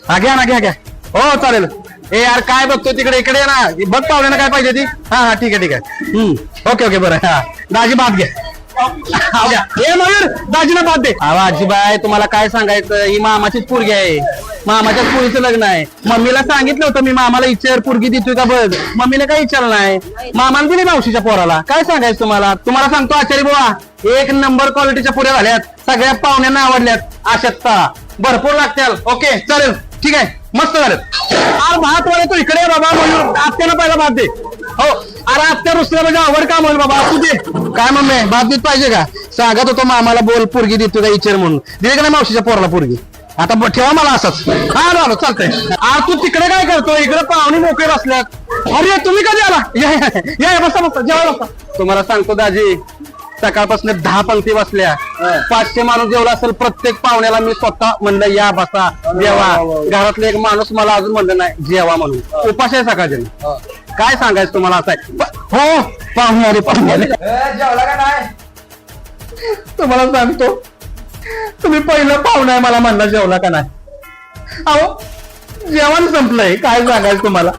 हा घ्या ना घ्या हो चालेल. ए यार काय बघतो तिकडे इकडे ना बघ पाहुण्याना काय पाहिजे ती. हा ठीक आहे. ओके बरं. हा दाजी भात घ्या. ए मयूर दाजीला भात दे. अहो आजीबाई तुम्हाला काय सांगायचं ही मामाचीच पोरगी आहे. मामाच्याच पोरीचं लग्न आहे. मम्मीला सांगितलं होतं मी मामाला विचार पोरगी देतोय का बघ. मम्मीने काय विचारलं नाही. मामाला दिली मावशीच्या पोराला. काय सांगायचं तुम्हाला सांगतो आचारी बुवा एक नंबर क्वालिटीच्या पुऱ्या झाल्यात. सगळ्या पाहुण्यांना आवडल्यात. आशक्ता भरपूर लागत्याल. ओके चालेल ठीक आहे मस्त झालं. अरे भात वाले तू इकडे बाबा मयूर आत्याला पहिला भात दे. हो अरे आत्या रुसल्या म्हणजे आवड काम होईल बाबा तू दे. काय मम्मी भात देत पाहिजे का. सांगत होतो मामाला बोल पोरगी देतो का विचार म्हणून. दिली का नाही मावशीच्या पोराला पोरगी. आता ठेवा मला असंच. हा झालं चालतंय. अरे तू तिकडे काय करतो इकडे पाहुणे मोकळे बसल्यात. अरे तुम्ही कधी आला. या बसा जेव्हा बसा. तुम्हाला सांगतो दाजी सकाळपासून 10 पंक्ती बसल्या. 500 माणूस जेवला असेल. प्रत्येक पाहुण्याला मी स्वतः म्हणलं या बसा जेवा. घरातले एक माणूस मला अजून म्हणलं नाही जेवा म्हणून. उपास आहे सकाळचे. काय सांगायचं तुम्हाला असं आहे. हो पाहुणे आले जेवला का नाही. तुम्हाला सांगतो तुम्ही पहिलं पाहुणा आहे मला म्हणला जेवला का नाही. अहो जेवण संपलंय काय सांगायचं तुम्हाला.